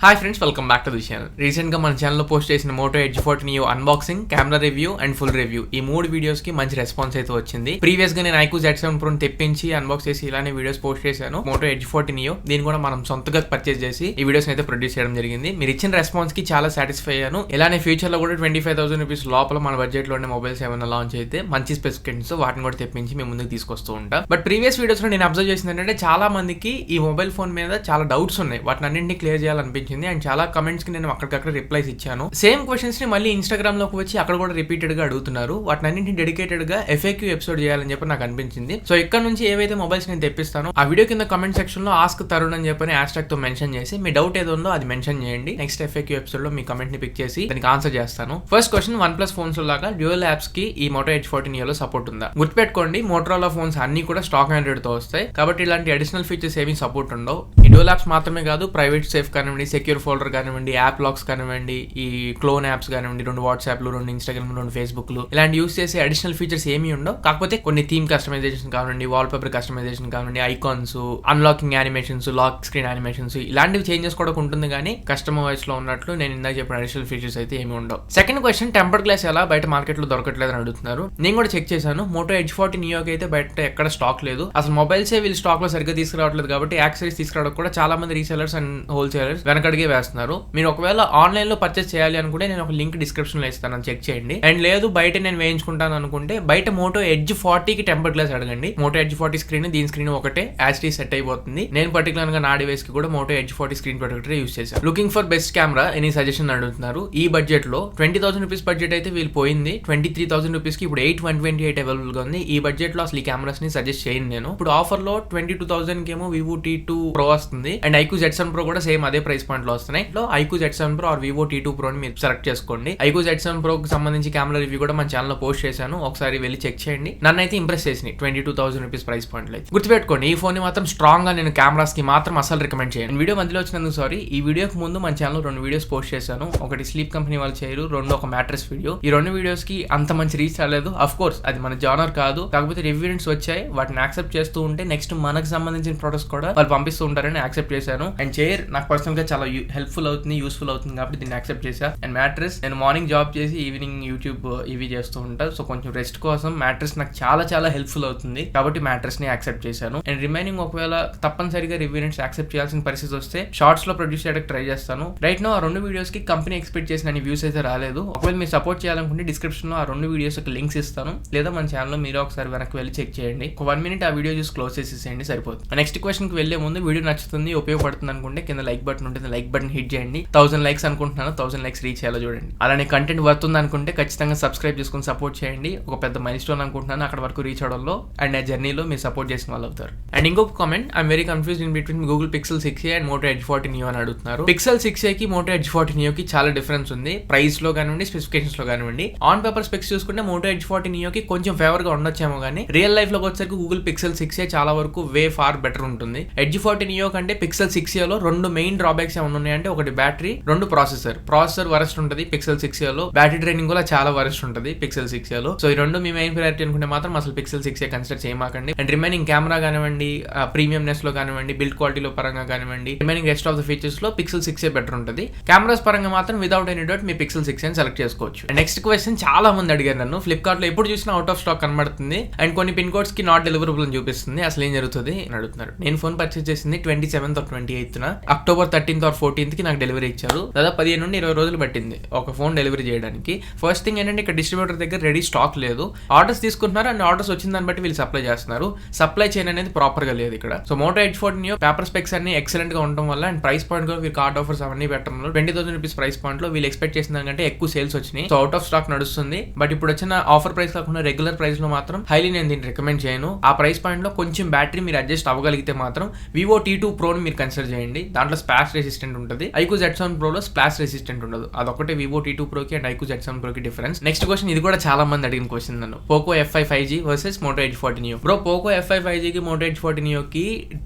Hi friends, welcome back to the channel. Recent గా మన ఛానల్లో పోస్ట్ చేసిన Moto Edge 14 Neo unboxing, camera review and full review ఈ 3 videos కి మంచి రెస్పాన్స్ అయితే వచ్చింది. ప్రీవియస్ గా నేను ఐక్యూ Z7 Pro తెప్పించి అన్బాక్స్ చేసి ఇలానే వీడియోస్ పోస్ట్ చేశాను. మోటో ఎడ్జ్ 14 నియో దీన్ని కూడా మనం సొంతగా పర్చేస్ చేసి ఈ వీడియోస్ అయితే ప్రొడ్యూస్ చేయడం జరిగింది. మీరు ఇచ్చిన రెస్పాన్స్ కి చాలా సాటిస్ఫై అయ్యాను. ఇలానే ఫ్యూచర్ లో కూడా 25,000 రూపీస్ లోపల మన బడ్జెట్ లోనే మొబైల్స్ ఏమైనా లాంచ్ అయితే మంచి స్పెసిఫికేషన్స్ వాటిని కూడా తెప్పించి మేము ముందుకు తీసుకొస్తూ ఉంటాం. బట్ ప్రీవియస్ వీడియోస్ లో నేను అబ్జర్వ్ చేసింది ఏంటంటే చాలా మందికి ఈ మొబైల్ ఫోన్ మీద చాలా డౌట్స్ ఉన్నాయి. వాటిని అన్నింటినీ క్లియర్ చేయాలనిపించింది అండ్ చాలా కమెంట్స్ కి నేను అక్కడికక్కడ రిప్లైస్ ఇచ్చాను. సేమ్ క్వశ్చన్స్ ని మళ్ళీ ఇన్స్టాగ్రామ్ లోకి వచ్చి అక్కడ కూడా రిపీటెడ్ గా అడుగుతున్నారు. వాటిని అన్నింటిని డెడికేటెడ్ గా FAQ ఎపిసోడ్ చేయాలని చెప్పి నాకు అనిపించింది. సో ఇక్కడ నుంచి ఏవైతే మొబైల్స్ నేను తెప్పిస్తానో ఆ వీడియో కింద కమెంట్ సెక్షన్ లో ఆస్క్ తరుణ్ అని చెప్పని హ్యాష్‌ట్యాగ్ తో మెన్షన్ చేసి మీ డౌట్ ఏదో ఉందో అది మెన్షన్ చేయండి. నెక్స్ట్ FAQ ఎపిసోడ్ లో మీ కమెంట్ ని పిక్ చేసి దానికి ఆన్సర్ చేస్తాను. ఫస్ట్ క్వశ్చన్, OnePlus ఫోన్స్ లో లాగా డ్యూయల్ యాప్స్ కి ఈ మోటో ఎడ్జ్ 14 నియోలో సపోర్ట్ ఉందా? గుర్తుపెట్టుకోండి, మోటోరోలా ఫోన్స్ అన్ని కూడా స్టాక్ ఆండ్రాయిడ్ తో వస్తాయి కాబట్టి ఇలాంటి అడిషనల్ ఫీచర్స్ ఏమీ సపోర్ట్ ఉండవు. ఈ డ్యూయల్ యాప్స్ మాత్రమే కాదు, ప్రైవేట్ సేఫ్ కానివ్వండి, సెక్యూర్ ఫోల్డర్ కానివ్వండి, యాప్ లాక్స్ కానివ్వండి, ఈ క్లోన్ యాప్స్ కానివ్వండి, 2 వాట్సాప్లు, 2 ఇన్స్టాగ్రామ్, 2 ఫేస్బుక్లు ఇలాంటి యూస్ చేసే అడిషనల్ ఫీచర్స్ ఏమీ ఉండవు. కాకపోతే కొన్ని థీమ్ కస్టమైజేషన్ కానివ్వండి, వాల్ పేపర్ కస్టమైజేషన్ కానివ్వండి, icons, unlocking animations, lock screen animations ఇలాంటివి చేంజెస్ కూడా ఉంటుంది. కానీ కస్టమర్ వాయిస్ లో ఉన్నట్లు నేను ఇందాక చెప్పిన అడిషనల్ ఫీచర్స్ అయితే ఏమి ఉండవు. సెకండ్ క్వశ్చన్, టెంపర్డ్ గ్లాస్ ఎలా బయట మార్కెట్ లో దొరకట్లేదు అని అడుగుతున్నారు. నేను కూడా చెక్ చేశాను. మోటో ఎడ్జ్ 14 నియోకి అయితే బయట ఎక్కడ స్టాక్ లేదు. అసలు మొబైల్సే వీళ్ళు స్టాక్ లో సరిగ్గా తీసుకురావట్లేదు కాబట్టి యాక్సెసరీస్ తీసుకురావడం కూడా చాలా మంది రీసెలర్స్ అండ్ హోల్సేలర్స్ వెనకడిగే వేస్తున్నారు. మీరు ఒకవేళ ఆన్లైన్ లో పర్చేస్ చేయాలి అనుకుంటే నేను ఒక లింక్ డిస్క్రిప్షన్ లో ఇస్తాను, చెక్ చేయండి. అండ్ లేదు బయట నేను వేయించుకుంటాను అనుకుంటే బయట మోటో ఎడ్జ్ 40 కి టెంపర్డ్ గ్లాస్ అడగండి. మోటో ఎడ్జ్ 40 స్క్రీన్, దీని స్క్రీన్ ఒకటే యాస్టీ సెట్ అయిపోతుంది. నేను పర్టికులర్ గా నా డివైస్ కి కూడా Moto Edge 40 screen protector use చేశాను. Looking for best camera any suggestion అడుగుతున్నారు. ఈ బడ్జెట్ లో 20,000 రూపీస్ బడ్జెట్ అయితే వీళ్ళు పోయింది. 23,000 రూపీస్ కి ఇప్పుడు 8,128 అవైలబుల్ గా ఉంది. ఈ బడ్జెట్ లో అసలు ఈ కెమెరాస్ ని సజెస్ట్ చేయను నేను. ఇప్పుడు ఆఫర్ లో 22,000 కి ఏమో వివో T2 Pro వస్తుంది అండ్ ఐక్యూ Z7 Pro కూడా సేమ్ అదే ప్రైస్ పాయింట్ లో వస్తున్నాయి. IQOO Z7 Pro or Vivo T2 Pro ని మీరు సెలెక్ట్ చేసుకోండి. ఐక్యూ Z7 Pro కి సంబంధించి కెమెరా రివ్యూ కూడా మన ఛానల్ లో పోస్ట్ చేశాను, ఒకసారి వెళ్ళి చెక్ చేయండి. నన్ను అయితే ఇంప్రెస్ చేసింది 22,000 రూపీస్ ప్రైస్ పాయింట్ లో. గుర్తుపెట్టుకోండి, ఈ ఫోన్ ని మాత్రం స్ట్రాంగ్ గా నేను కెమెరాస్ కి మాత్రం అసలు రికమెండ్ చేయను. వీడియో మధ్యలో వచ్చినందుకు సారీ. ఈ వీడియోకి ముందు మన ఛానల్ 2 వీడియోస్ పోస్ట్ చేశాను. ఒకటి స్లీప్ కంపెనీ వాళ్ళు చేయరు, 2 ఒక మ్యాట్రెస్ వీడియో. ఈ 2 వీడియోస్ కి అంత మంచి రీచ్ రాలేదు. అఫ్ కోర్స్ అది మన జానర్ కాదు, కాకపోతే రివ్యూస్ వచ్చాయి. వాటిని యాక్సెప్ట్ చేస్తూ ఉంటే నెక్స్ట్ మనకు సంబంధించిన ప్రొడక్ట్స్ కూడా వాళ్ళు పంపిస్తూ ఉంటారని యాక్సెప్ట్ చేశాను. అండ్ చైర్ నాకు పర్సనల్ గా చాలా హెల్ప్ఫుల్ అవుతుంది, యూస్ఫుల్ అవుతుంది కాబట్టి దీన్ని యాక్సెప్ట్ చేశా. అండ్ మ్యాట్రెస్ నేను మార్నింగ్ జాబ్ చేసి ఈవినింగ్ యూట్యూబ్ ఇవి చేస్తూ ఉంటాను. సో కొంచెం రెస్ట్ కోసం మ్యాట్రెస్ నాకు చాలా చాలా హెల్ప్ఫుల్ అవుతుంది కాబట్టి మ్యాట్రెస్ ని యాక్సెప్ట్ చేశాను. అండ్ రిమైనింగ్ ఒకవేళ తప్పనిసరిగా రివ్యూస్ యాక్సెప్ట్ చేయాల్సిన పరిస్థితి వస్తే షార్ట్స్ లో ప్రొడ్యూస్ చేయడానికి ట్రై చేస్తాను. రైట్ నో ఆ 2 వీడియోస్ కి కంపెనీ ఎక్స్పెక్ట్ చేసిన వ్యూస్ అయితే రాలేదు. ఒకవేళ మీరు సపోర్ట్ చేయాలనుకుంటే డిస్క్రిప్షన్ లో ఆ 2 వీడియోస్ లింక్స్ ఇస్తాను, లేదా మన ఛానల్ లో మీరు ఒకసారి వెనక్కి వెళ్ళి చెక్ చేయండి. ఒక 1 మినిట్ ఆ వీడియో చూసి క్లోజ్ చేసేసేయండి, సరిపోతుంది. నెక్స్ట్ క్వశ్చన్ కి వెళ్లే ముందు వీడియో నచ్చుతుంది, ఉపయోగపడుతుంది అనుకుంటే కింద లైక్ బటన్ ఉంటుంది, లైక్ బటన్ హిట్ చేయండి. 1000 లైక్స్ అనుకుంటున్నాను, 1000 లైక్స్ రీచ్ అయ్యేలా చూడండి. అలానే కంటెంట్ వర్త్ ఉంది అనుకుంటే ఖచ్చితంగా సబ్స్క్రైబ్ చేసుకుని సపోర్ట్ చేయండి. ఒక పెద్ద మైల్ స్టోన్ అనుకుంటున్నాను అక్కడ వరకు రీచ్ అవడంలో అండ్ ఆ జర్నీలో మీరు సపోర్ట్ చేసిన వాళ్ళు అవుతారు. అండ్ ఇంకొక comment, I'm very confused in between Google Pixel 6a and Moto Edge 14 Neo అని అడుగుతున్నారు. పిక్సెల్ 6a కి మోటో ఎడ్జ్ 14 నియో కి చాలా డిఫరెన్స్ ఉంది, ప్రైస్ లో కానివ్వండి, స్పెసిఫికేషన్స్ లో కానివ్వండి. ఆన్ పేపర్ స్పెక్స్ చూసుకుంటే మోటో ఎడ్జ్ 14 నియో కి కొంచెం ఫేవర్ గా ఉండొచ్చేమో కానీ రియల్ లైఫ్ లోకి వచ్చేసరికి గూగుల్ పిక్సెల్ 6a చాలా వరకు వే ఫార్ బెటర్ ఉంటుంది. ఎడ్జ్ 14 నియో కంటే పిక్సెల్ 6a లో 2 మెయిన్ డ్రాబ్యాక్స్ ఏమైనా ఉన్నాయంటే, ఒకటి బ్యాటరీ, 2 ప్రాసెసర్ వరస్ట్ ఉంటుంది పిక్సెల్ 6a లో. బ్యాటరీ డ్రైనింగ్ కూడా చాలా వరస్ట్ ఉంటుంది పిక్సెల్ 6a లో. సో ఈ 2 మీ మెయిన్ ప్రయారిటీ అనుకుంటే మాత్రం అసలు పిక్సెల్ 6a కన్సిడర్ చేయమాకండి. అండ్ రిమైనింగ్ కెమెరా కానివ్వండి, ప్రీమియంనెస్ లో కానివ్వండి, బిల్డ్ క్వాలిటీలో పరంగా కానివ్వండి, remaining rest of the features లో పిక్సెల్ 6a బెటర్ ఉంటుంది. కెమెరాస్ పరంగా మాత్రం వితౌట్ ఎనీ డౌట్ మీ పిక్సెల్ 6a సెలెక్ట్ చేసుకోవచ్చు. నెక్స్ట్ క్వశ్చన్, చాలా మంది అడిగారు నన్ను, ఫ్లిప్కార్ట్ లో ఎప్పుడు చూసినా అవుట్ ఆఫ్ స్టాక్ కనబడుతుంది అండ్ కొన్ని పిన్ కోడ్స్ కి నాట్ డెలివరబుల్ అని చూపిస్తుంది, అసలు ఏం జరుగుతుంది అని అడుగుతున్నారు. నేను ఫోన్ పర్చేస్ చేసింది 27th or 28th, October 13th or 14th కి నాకు డెలివరీ ఇచ్చారు. దాదాపు 15 నుండి 20 రోజులు పట్టింది ఒక ఫోన్ డెలివరీ చేయడానికి. ఫస్ట్ థింగ్ ఏంటంటే ఇక్కడ డిస్ట్రిబ్యూటర్ దగ్గర రెడీ స్టాక్ లేదు, ఆర్డర్స్ తీసుకుంటున్నారు అండ్ ఆర్డర్స్ వచ్చిన దాన్ని బట్టి వీళ్ళు సప్లై చేస్తున్నారు. సప్లై చైన్ అనేది ప్రాపర్ గా లేదు ఇక్కడ. So Moto Edge 14 Neo paper specs అన్ని ఎక్సలెంట్ గా ఉండడం వల్ల అండ్ ప్రైస్ పాయింట్ కూడా వీళ్ళు కార్డ్ ఆఫర్స్ అవన్నీ పెట్టడంలో 20,000 రూపీస్ ప్రైస్ పాయింట్ లో వీళ్ళు ఎక్స్పెక్ట్ చేసిన దానికంటే ఎక్కువ సేల్స్ వచ్చినాయి. సో అవుట్ ఆఫ్ స్టాక్ నడుస్తుంది. బట్ ఇప్పుడు వచ్చిన ఆఫర్ ప్రైస్ కాకుండా రెగ్యులర్ ప్రైస్ లో మాత్రం హైలీ నేను దీన్ని రికమెండ్ చేయను. ఆ ప్రైస్ పాయింట్ లో కొంచెం బ్యాటరీ మీరు అడ్జస్ట్ అవ్వగలిగితే మాత్రం వివో T2 Pro ని మీరు కన్సిడర్ చేయండి. దాంట్లో స్ప్లాష్ రెసిస్టెంట్ ఉంటుంది. ఐక్యూ Z7 Pro లో స్ప్లాష్ రెసిస్టెంట్ ఉండదు. అదొకటే వివో T2 Pro కి అండ్ ఐక్యూ Z7 Pro కి డిఫరెన్స్. నెక్స్ట్ క్వశ్చన్, ఇది కూడా చాలా మంది అడిగిన క్వశ్చన్ నన్ను, Poco F5 5G versus Moto Edge 14 Neo. Bro, Poco F5 5G కి మోటో ఎడ్జ్ 14 నియో కి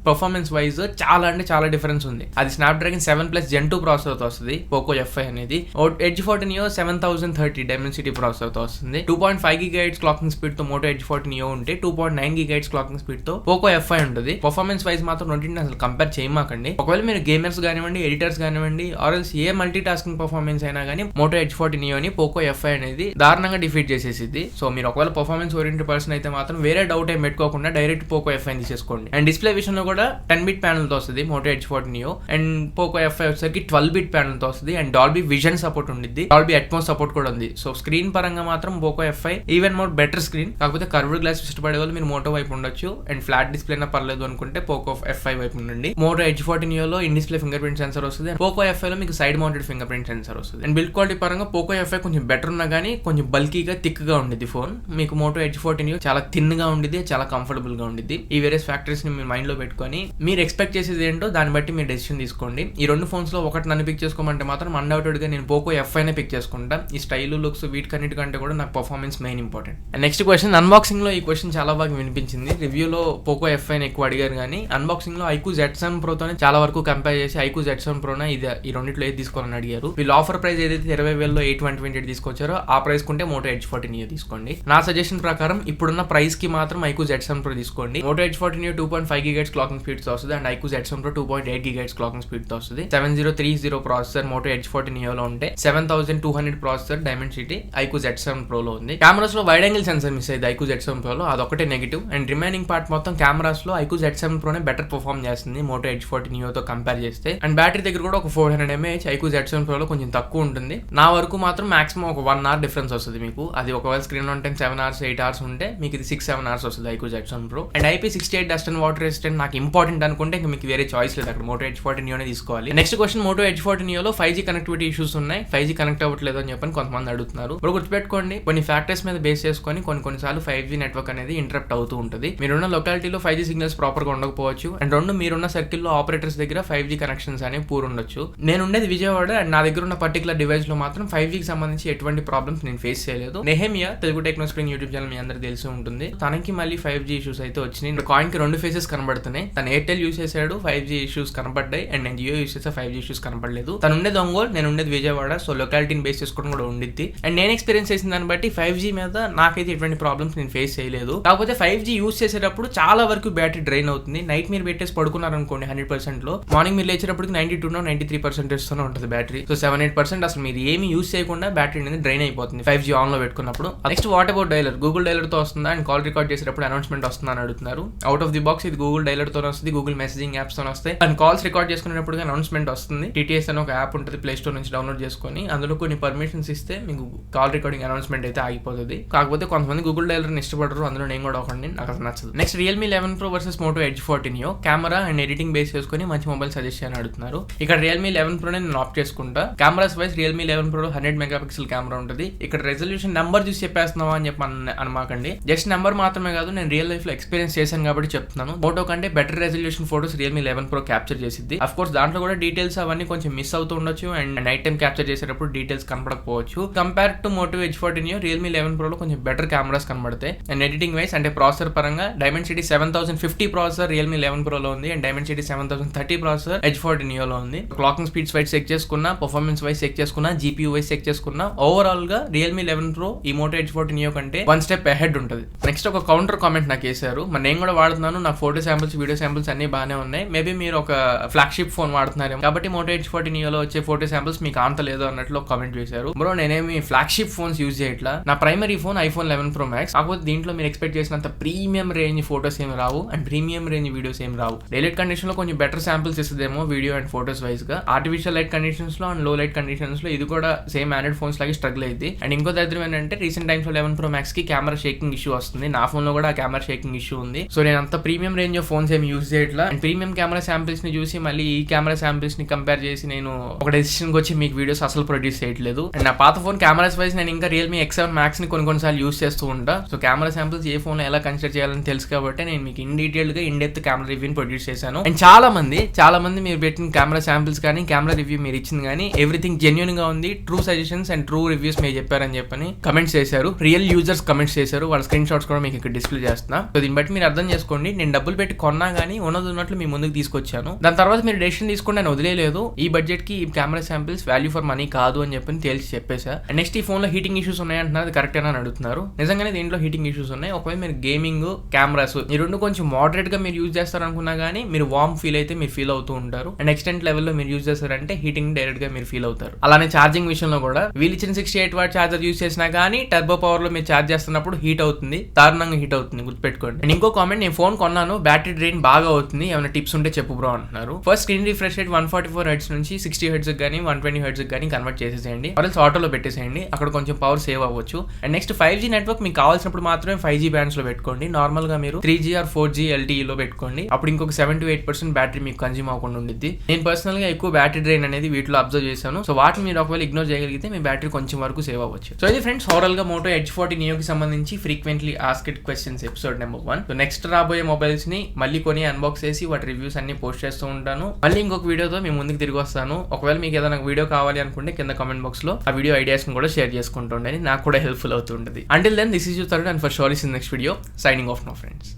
పర్ఫార్మెన్స్ వైజ్ చాలా అంటే చాలా డిఫరెన్స్ ఉంది. అది స్నాప్డ్రాగన్ 7+ Gen 2 ప్రాసెసర్ తో వస్తుంది పోకో F5 అనేది. ఎడ్జ్ 14 నియో 7030 డైమెన్సిటీ ప్రాసెసర్ తో వస్తుంది. 2.5 GHz క్లాకింగ్ స్పీడ్ తో మోటో ఎడ్జ్ 14 నియో ఉంటే 2.9 GHz క్లాకింగ్ స్పీడ్ తో పోకో F5 ఉంటుంది. పర్ఫార్మెన్స్ వైజ్ మాత్రం రెండింటిని అసలు కంపేర్ చేయమాకండి. ఒకవేళ మీరు గేమర్స్ కానివ్వండి, ఎడిటర్స్ కానివ్వండి ఆర్ఎల్స్ ఏ మల్టీ టాస్కింగ్ పర్ఫార్మెన్స్ అయినా కానీ మోటో ఎడ్జ్ 40 నియోని పోకో F5 అనేది దారుణంగా డిఫీట్ చేసేసింది. సో మీరు ఒకవేళ పర్ఫార్మెన్స్ ఓరియంటెడ్ పర్సన్ అయితే మాత్రం వేరే డౌట్ ఏం పెట్టుకోకుండా డైరెక్ట్ పోకో F5 తీసేసుకోండి. అండ్ డిస్ప్లే విషయంలో కూడా 10-bit ప్యానల్ తో వస్తుంది Moto Edge 40 Neo. And Poco F5 వచ్చేసరికి 12-bit ప్యానల్ తో వస్తుంది. అండ్ డాల్బీ విజన్ సపోర్ట్ ఉండిద్ది, డాల్బీ అట్మోస్ సపోర్ట్ కూడా ఉంది. సో స్క్రీన్ పరంగా మాత్రం Poco F5 even more better screen. కాకపోతే కర్వ్డ్ గ్లాస్ ఇష్టపడే వాళ్ళు మీరు మోటో వైపు ఉండొచ్చు. అండ్ ఫ్లాట్ డిస్ప్లే అయినా పర్లేదు అనుకుంటే పోకో F5 వైపు ఉండండి. మోటో ఎడ్జ్ 40 నియోలో in display finger print sensor వస్తుంది. పోకో F5 లో మీకు side mounted finger print sensor వస్తుంది. అండ్ బిల్డ్ క్వాలిటీ పరంగా పోకో F5 కొంచెం బెటర్ ఉన్నా కానీ కొంచెం బల్కీగా థిక్ గా ఉండేది ఫోన్. మీకు మోటో ఎడ్జ్ 40 నియో చాలా థిన్ గా ఉండేది, చాలా కంఫర్టబుల్ గా ఉండేది. ఈ వేరియస్ ఫ్యాక్టర్స్ ని మీరు మైండ్ లో పెట్టుకొని మీరు ఎక్స్పెక్ట్ చేసేది ఏంటో దాన్ని బట్టి మీరు డెసిషన్ తీసుకోండి. ఈ రెండు ఫోన్స్ లో ఒకటి నన్ను పిక్ చేసుకోమంటే మాత్రం అన్డౌటెడ్ గా నేను పోకో F5 నే పిక్ చేసుకుంటా. ఈ స్టైల్ లుక్స్ వీటికన్నిటికంటే కూడా నాకు performance main important. And next question, unboxing లో ఈ క్వశ్చన్ చాలా బాగా వినిపించింది. రివ్యూలో పోకో F5 ఎక్కువ అడిగారు కానీ అన్బాక్సింగ్ లో iQOO Z7 Pro తోనే చాలా వరకు కంపేర్ చేసి iQOO Z7 Pro ఈ రెండిట్లో ఏది తీసుకోవాలని అడిగారు. వీళ్ళు ఆఫర్ ప్రైస్ ఏదైతే 20,000లో 828 తీసుకొచ్చారో ఆ ప్రైస్ కుంటే మోటో ఎడ్జ్ 40 నియో తీసుకోండి. నా సజెషన్ ప్రకారం ఇప్పుడున్న ప్రైస్ కి మాత్రం iQOO Z7 Pro తీసుకోండి. Moto Edge 40 Neo 2.5 GHz clocking speed తో వస్తుంది. And iQOO Z7 Pro 2.8 GHz clocking speed తో వస్తుంది. 7030 ప్రాసెసర్ మోటో ఎడ్జ్ 40 నియోలో ఉంటే 7200 processor Dimensity iQOO Z7 Pro లో ఉంది. కెమెరాస్ లో వైడ్ యాంగిల్ సెన్సర్ మిస్ అయ్యింది iQOO Z7 Pro లో, అదొకటే నెగిటివ్. అండ్ రిమైనింగ్ పార్ట్ మొత్తం కెమెరాస్ లో iQOO Z7 Pro నే బెటర్ పర్ఫార్మ్ చేస్తుంది మోటో ఎడ్జ్ 40 నియోతో కంపేర్ చేస్తే. అండ్ బ్యాటరీ దగ్గర కూడా ఒక 400 mAh iQOO Z7 Pro లో కొంచెం తక్కువ ఉంటుంది. నా వరకు మాత్రం మాక్సిమం ఒక 1 hour డిఫరెన్స్ వస్తుంది మీకు. అది ఒకవేళ screen on time 7 hours 8 hours ఉంటే మీకు ఇది 6-7 hours వస్తుంది iQOO Z7 Pro. And IP68 dust and water resistant నాకు ఇంపార్టెంట్ అనుకుంటే ఇంకా మీకు వేరే చాయిస్ లేదు, అక్కడ మోటో ఎడ్జ్ 40 నియోనే తీసుకోవాలి. నెక్స్ట్ క్వశ్చన్, మోటో ఎడ్జ్ 40 నియోలో 5G కనెక్టివిటీ ఇష్యూస్ ఉన్నాయి, 5G కనెక్ట్ అవ్వట్లేదు అని చెప్పని కొంతమంది అడుగుతున్నారు. ఇప్పుడు గుర్తుపెట్టుకోండి, కొన్ని ఫ్యాక్టర్స్ మీద బేస్ చేసుకొని కొన్నిసార్లు 5G నెట్వర్క్ అనేది ఇంటరప్ట్ అవుతూ ఉంటుంది. మీరున్న లొకాలిటీలో 5G సిగ్నల్స్ ప్రాపర్ గా ఉండకపోవచ్చు. అండ్ రెండు మీరున్న సర్కిల్లో ఆపరేటర్స్ దగ్గర 5G కనెక్షన్స్ అనేవి పూర్ ఉండొచ్చు. నేను ఉండేది విజయవాడ అండ్ నా దగ్గర ఉన్న పర్టికులర్ డివైస్ లో మాత్రం 5Gకి సంబంధించి ఎటువంటి ప్రాబ్లమ్స్ నేను ఫేస్ చేయలేదు. Nehemiah Telugu Techno Screen YouTube channel మీ అందరికి తెలిసి ఉంటుంది. తనకి మళ్ళీ 5G ఇష్యూస్ అయితే వచ్చినాయి. కాయిన్ కి రెండు ఫేసెస్ కనబడుతున్నాయి. తను ఎయిర్టెల్ యూస్ చేశాడు, 5G ఇష్యూస్ కనబడ్డాయి. అండ్ నేను జియో యూస్ చేసా, 5G ఇష్యూస్ కనపడలేదు. తను ఉండేది ఒంగోలు, నేను ఉండేది విజయవాడ. సో లొకాలిటీని బేస్ చేసుకోవడం కూడా ఉండిద్ది. అండ్ నేను ఎక్స్పీరియన్స్ చేసిన దాన్ని బట్టి 5G మీద నాకైతే ఎటువంటి ప్రాబ్లమ్స్ నేను ఫేస్ చేయలేదు. కాకపోతే 5G యూస్ చేసేటప్పుడు చాలా వరకు బ్యాటరీ డ్రైన్ అవుతుంది. నైట్ మీరు పెట్టేసి పడుకున్నారనుకోండి 100% లో, మార్నింగ్ మీరు లేచేటప్పటికి 92-93% ఉంటుంది బ్యాటరీ. సో 7-8% అసలు మీరు ఏమి యూస్ చేయకుండా బ్యాటరీ అనేది డ్రైన్ అయిపోతుంది 5G ఆన్ లో పెట్టుకున్నప్పుడు. Next what about dialler, Google dialler తో వస్తుందా అండ్ కాల్ రికార్డ్ చేసేటప్పుడు అనౌన్స్మెంట్ వస్తుందా అని అడుగుతున్నారు. అవుట్ ఆఫ్ ది బాక్స్ ఇది గూగుల్ డైలర్ తో వస్తుంది, గూగుల్ మెసేజింగ్ యాప్స్ తో వస్తాయి. అండ్ కాల్స్ రికార్డ్ చేసుకునేటప్పుడు అనౌన్స్మెంట్ వస్తుంది. TTS అని ఒక యాప్ ఉంటుంది, ప్లే స్టోర్ నుంచి డౌన్లోడ్ చేసుకొని అందులో కొన్ని పర్మిషన్స్ ఇస్తే మీకు కాల్ రికార్డింగ్ అనౌన్స్మెంట్ అయితే ఆగిపోతుంది. కాకపోతే కొంతమంది గూగుల్ డైలర్ ని ఇష్టపడరు, అందులో నేను కూడా ఒకటి, నాకు అసలు నచ్చదు. Next Realme 11 Pro versus Moto Edge 40 Neo, camera and editing base చేసుకుని మంచి మొబైల్ సజెస్ట్ చేయని అడుగుతున్నారు. ఇక్కడ Realme 11 Pro నేను ఆప్ట్ చేసుకుంటా. Cameras wise Realme 11 Pro 100 megapixel camera ఉంటుంది. ఇక్కడ రెజల్యూషన్ నెంబర్ చూసి చెప్పేస్తున్నావా అని చెప్పి అనమాకండి. జస్ట్ నెంబర్ మాత్రమే కాదు, నేను రియల్ లైఫ్ లో ఎక్స్పీరియన్స్ చేశాను కాబట్టి చెప్తున్నాను. మోటో కంటే better resolution photos Realme 11 Pro capture చేసింది. అఫ్ కోర్స్ దాంట్లో కూడా డీటెయిల్స్ అవన్నీ కొంచెం మిస్ అవుతూ ఉండొచ్చు. అండ్ నైట్ టైం క్యాప్చర్ చేసేటప్పుడు డీటెయిల్స్ కనపడకపోవచ్చు. Compare to Moto Edge 40 Neo Realme 11 Pro లో కొంచెం బెటర్ కెమెరాస్ కనబడతాయి. అండ్ ఎడిటింగ్ వైస్ అంటే ప్రాసెసర్ పరంగా డైమెన్సిటీ 7050 ప్రాసెసర్ Realme 11 Pro లో ఉంది. And Dimensity 7030 processor Edge 40 Neo లో ఉంది. క్లాకింగ్ స్పీడ్స్ వైస్ చెక్ చేసుకున్నా, పర్ఫార్మెన్స్ వైస్ చెక్ చేసుకున్నా, GPU వైస్ చెక్ చేసుకున్నా, ఓవరాల్ గా Realme 11 Pro ఈ మోటో ఎడ్జ్ 40 నియో కంటే 1 స్టెప్ అహెడ్ ఉంటుంది. నెక్స్ట్ ఒక కౌంటర్ కామెంట్ నాకు వేశారు. మరి నేను కూడా వాడుతున్నాను, నాకు ఫోటో శాంపిల్స్ వీడియో శాంపిల్స్ అన్ని బాగానే ఉన్నాయి. మేబీ మీరు ఒక ఫ్లాగ్షిప్ ఫోన్ వాడుతున్నారేమో కాబట్టి మోటో ఎడ్జ్ 40 నియోలో వచ్చే ఫోటో శాంపిల్స్ మీకు ఆంతలేదు అన్నట్లు కామెంట్ చేశారు. బ్రో నేనేమి ఫ్లాగ్షిప్ ఫోన్స్ యూజ్ చేయట్లా. నా primary phone iPhone 11 Pro Max. కాకపోతే దీంట్లో మీరు ఎక్స్పెక్ట్ చేసినంత ప్రీమియం రేంజ్ ఫోటోస్ ఏమి రావు అండ్ ప్రీమియం రేంజ్ వీడియోస్ ఏమి రావు. డైలైట్ కండిషన్ లో కొంచెం బెటర్ శాంపిల్స్ ఇస్తుందేమో వీడియో అండ్ ఫోటోస్ వైస్ గా. ఆర్టిఫిషియల్ లైట్ కండిషన్స్ లో అండ్ లో లైట్ కండిషన్స్ లో ఇది కూడా సేమ్ ఆండ్రాయిడ్ ఫోన్స్ లాగే స్ట్రగుల్ అయింది. అండ్ ఇంకో దరిద్రం ఏంటంటే రీసెంట్ టైమ్స్ లో 11 Pro Max కి కెమెరా షేకింగ్ ఇష్యూ వస్తుంది. నా ఫోన్ లో కూడా ఆ కెమెరా షేకింగ్ ఇష్యూ ఉంది. సో నేను అంత ప్రీమియం రేంజ్ ఆఫ్ ఫోన్స్ ఏమి యూజ్ చేయట్లా. అండ్ ప్రీమియం కెమెరా శాంపిల్స్ ని చూసి మళ్ళీ ఈ కెమెరా శాంపిల్స్ ని కంపేర్ చేసి నేను ఒక డెసిషన్ కి వచ్చి మీకు వీడియోస్ అసలు ప్రొడ్యూస్ చేయట్లేదు. అండ్ నా పాత ఫోన్ కెమెరాస్ వైజ్ నేను ఇంకా Realme X7 Max ని కొన్నిసార్లు యూజ్ చేస్తూ ఉంటా. సో కెమెరా శాంపిల్స్ ఏ ఫోన్ లో ఎలా కన్సిడర్ చేయాలని తెలుసు కాబట్టి నేను మీకు ఇన్ డీటెయిల్ గా ఇన్ డెప్త్ కెమెరా రివ్యూని ప్రొడ్యూస్ చేశాను. అండ్ చాలా మంది మీరు పెట్టిన కెమెరా శాంపిల్స్ కానీ కెమెరా రివ్యూ మీరు ఇచ్చింది కానీ ఎవ్రీథింగ్ జెన్యూన్ గా ఉంది, true suggestions and true reviews మీరు చెప్పారని చెప్పని కమెంట్స్ చేశారు. రియల్ యూజర్స్ కమెంట్స్ చేశారు. వాళ్ళ స్క్రీన్ షాట్స్ కూడా మీకు ఇక్కడ డిస్ప్లే చేస్తున్నా. సో దీన్ని బట్టి మీరు అర్థం చేసుకోండి, నేను డబ్బులు పెట్టి కొన్నా కానీ ఉన్నట్లు మీ ముందుకు తీసుకొచ్చాను. దాని తర్వాత మీరు డెసిషన్ తీసుకుని నేను వదిలేదు. ఈ బడ్జెట్ కి ఈ camera samples value for money కాదు అని చెప్పి తేల్చి చెప్పేసా. అండ్ నెక్స్ట్ ఈ ఫోన్ లో హీటింగ్ ఇష్యూస్ ఉన్నాయంటున్నారు, అది కరెక్టేనా అని అడుగుతున్నారు. నిజంగానే దీంట్లో హీటింగ్ ఇష్యూస్ ఉన్నాయి. ఒకవేళ మీరు గేమింగ్ కెమెరాస్ ఈ రెండు కొంచెం మోడరేట్ గా మీరు యూజ్ చేస్తారనుకున్నా కానీ మీరు వార్మ్ ఫీల్ అయితే మీరు ఫీల్ అవుతూ ఉంటారు. అండ్ నెక్స్ట్ ప్రెసెంట్ లెవెల్లో మీరు యూజ్ చేస్తారంటే హీటింగ్ డైరెక్ట్ గా మీరు ఫీల్ అవుతారు. అలానే ఛార్జింగ్ విషయంలో కూడా వీళ్ళు ఇచ్చిన 68 వాట్ ఛార్జర్ యూజ్ చేసినా కానీ టర్బో పవర్ లో మీరు ఛార్జ్ చేస్తున్నప్పుడు హీట్ అవుతుంది, దారుణంగా హీట్ అవుతుంది, గుర్తుపెట్టుకోండి. అండ్ ఇంకో కామెంట్, నేను ఫోన్ కొన్నాను బ్యాటరీ డ్రైన్ బాగా అవుతుంది, ఏమైనా టిప్స్ ఉంటే చెప్పు బ్రో అంటున్నారు. First screen refresh rate 144 hertz నుంచి 60 హెర్ట్జ్ కానీ 120 హెర్ట్జ్ కానీ కన్వర్ట్ చేసేసేయండి, ఆర్ఎల్స్ ఆటోలో పెట్టేసేయండి, అక్కడ కొంచెం పవర్ సేవ్ అవ్వచ్చు. అండ్ నెక్స్ట్ 5G నెట్వర్క్ మీకు కావాల్సినప్పుడు మాత్రమే 5G బ్యాండ్స్ లో పెట్టుకోండి. నార్మల్ గా మీరు 3G ఆర్ 4G LTE లో పెట్టుకోండి, అప్పుడు ఇంకొక 7 to 8% బ్యాటరీ మీకు కన్జ్యూమ్ అవ్వకుండా ఉంటుంది. నేను పర్సనల్ గా ఎక్కువ బ్యాటరీ డ్రైన్ అనేది వీటిలో అబ్జర్వ్ చేశాను. సో వాటిని మీరు ఒకవేళ ఇగ్నోర్ చేయగలిగితే మీ బ్యాటరీ కొంచెం వరకు సేవ్ అవ్వచ్చు. సో ఇది ఫ్రెండ్స్ ఓవరాల్ గా మోటో ఎడ్జ్ 40 నియో కి సంబంధించి frequently asked questions episode number 1. So next రాబోయే మొబైల్స్ ని మళ్ళీ కొని అన్బాక్స్ చేసి వాటి రివ్యూస్ అన్ని పోస్ట్ చేస్తూ ఉంటాను. మళ్ళీ ఇంకొక వీడియోతో మేము ముందుకు తిరిగి వస్తాను. ఒకవేళ మీకు ఏదైనా వీడియో కావాలి అనుకుంటే కింద కామెంట్ బాక్స్ లో ఆ వీడియో ఐడియాస్ ని కూడా షేర్ చేసుకుంటుండని నాకు కూడా హెల్ప్ఫుల్ అవుతుంటది. Until then this is your Tarun and for sure is in next video. Signing off now friends.